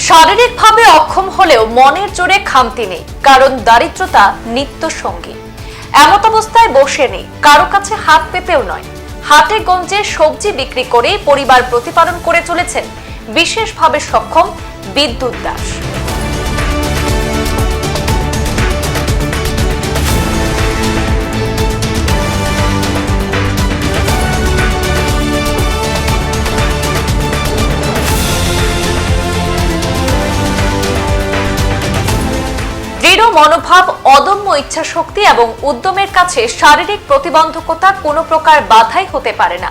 শারীরিকভাবে অক্ষম হলেও মনের জোরে খামতি নেই, কারণ দারিদ্রতা নিত্য সঙ্গী। এমত অবস্থায় বসে নেই, কারো কাছে হাত পেতেও নয়। হাটে গঞ্জে সবজি বিক্রি করে পরিবার প্রতিপালন করে চলেছেন বিশেষভাবে সক্ষম বিদ্যুৎ দাস। দৃঢ় মনোভাব, অদম্য ইচ্ছাশক্তি এবং উদ্যমের কাছে শারীরিক প্রতিবন্ধকতা কোনো প্রকার বাধাই হতে পারে না।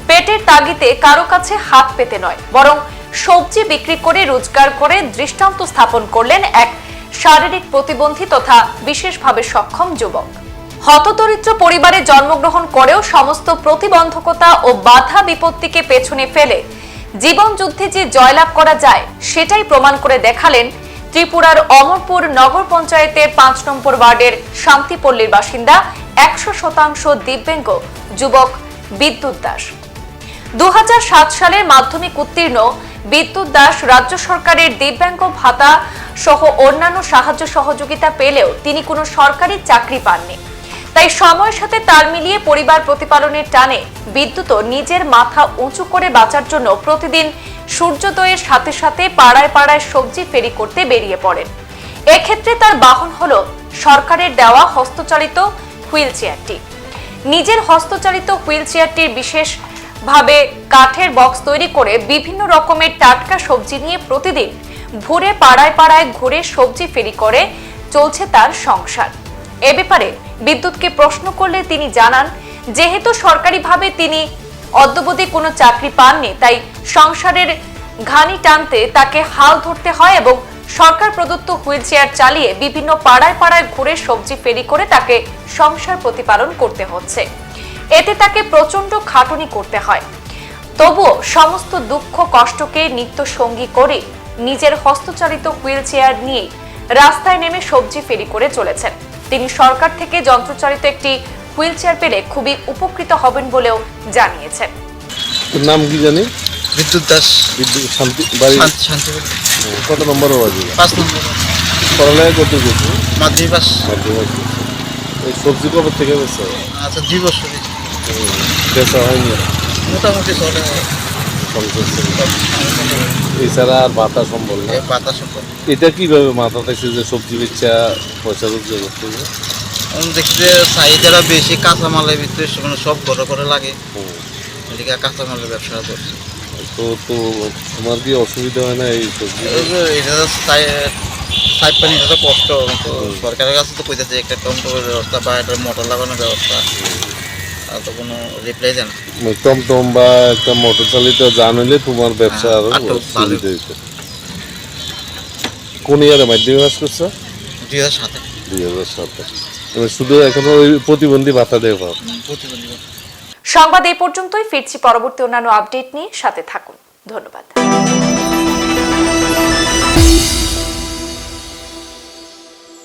পেটের তাগিদে কারো কাছে হাত পেতে নয়, বরং সবজি বিক্রি করে রোজগার করে দৃষ্টান্ত স্থাপন করলেন এক শারীরিক প্রতিবন্ধী তথা বিশেষভাবে সক্ষম যুবক। হতদরিদ্র পরিবারে জন্মগ্রহণ করেও সমস্ত প্রতিবন্ধকতা ও বাধা বিপত্তিকে পেছনে ফেলে জীবন যুদ্ধে যে জয়লাভ করা যায় সেটাই প্রমাণ করে দেখালেন ত্রিপুরার অমরপুর নগর পঞ্চায়েতের ৫ নম্বর ওয়ার্ডের শান্তিপল্লীর বাসিন্দা ১০০% দিব্যাঙ্গ যুবক বিদ্যুৎ দাস। ২০০৭ সালের মাধ্যমিক উত্তীর্ণ বিদ্যুৎ দাস রাজ্য সরকারের দিব্যাঙ্গ ভাতা সহ অন্যান্য সাহায্য সহযোগিতা পেলেও তিনি কোনো সরকারি চাকরি পাননি। তাই সময়ের সাথে তাল মিলিয়ে পরিবার প্রতিপালনের টানে বিদ্যুৎও নিজের মাথা উঁচু করে বাঁচার জন্য প্রতিদিন সূর্যোদয়ের সাথে সাথে পাড়ায় পাড়ায় সবজি ফেরি করতে বেরিয়ে পড়েন। এক্ষেত্রে তার বাহন হলো সরকারের দেওয়া হস্তচালিত হুইল চেয়ারটি। নিজের হস্তচালিত হুইল চেয়ারটির বিশেষভাবে কাঠের বক্স তৈরি করে বিভিন্ন রকমের টাটকা সবজি নিয়ে প্রতিদিন ভোরে পাড়ায় পাড়ায় ঘুরে সবজি ফেরি করে চলছে তার সংসার। এ ব্যাপারে বিদ্যুৎকে প্রশ্ন করলে তিনি জানান, যেহেতু সরকারিভাবে তিনি অদ্যাবধি কোনো চাকরি পাননি, তাই সংসারের ঘানি টানতে তাকে হাল ধরতে হয় এবং সরকার প্রদত্ত হুইল চেয়ার চালিয়ে বিভিন্ন পাড়ায় পাড়ায় ঘুরে সবজি ফেরি করে তাকে সংসার প্রতিপালন করতে হচ্ছে। এতে তাকে প্রচন্ড খাটুনি করতে হয়। তবুও সমস্ত দুঃখ কষ্টকে নিত্য সঙ্গী করে নিজের হস্তচালিত হুইল চেয়ার নিয়ে রাস্তায় নেমে সবজি ফেরি করে চলেছেন। তিনি সরকার থেকে যন্ত্রচালিত একটি হুইল চেয়ার পেলে খুবই উপকৃত হবেন বলেও জানিয়েছেন। নাম কি জানি? বিদ্যুৎ দাস। বিদ্যুৎ শান্তি বাড়ি শান্তি কত নম্বর বাড়ি? ৫ নম্বর। পড়ালেখা করতে গেছি মাধ্যমিক পাস। এই সবজি কবে থেকে বেচা? আচ্ছা ২ বছর বেচা হয়নি মোটামুটি চলে। এছাড়া আর বাতা সম্ভব না। পাতা সম্ভব। এটা কিভাবে মাথা থাকছে যে সবজি বেচা পয়সা রোজগার করতে হবে? দেখি যে চাহিদাটা বেশি, কাঁচামালের ভিতরে সব ঘরে ঘরে লাগে, এদিকে কাঁচামালের ব্যবসা করছে। তো তোমার কি অসুবিধা হয় না এই সবজি? এটা সাইড পানি, এটা তো কষ্ট। তো সরকারের কাছে তো কইতেছে একটা টমটমের ব্যবস্থা বা একটা মোটর লাগানোর ব্যবস্থা, আর তো কোনো রিপ্লাই দেয় না। টমটম বা একটা মোটর চালিত যান হইলে তোমার ব্যবসা আরো সুবিধা হইতো। কোন ইয়ারে মাধ্যমিক পাস করছো? ২০০৭। ২০০৭। শুধু এখনো ওই প্রতিবন্ধী ভাতা দেয় পাও? প্রতিবন্ধী। সংবাদ এই পর্যন্তই। ফিরছি পরবর্তী অন্যান্য আপডেট নিয়ে, সাথে থাকুন। ধন্যবাদ।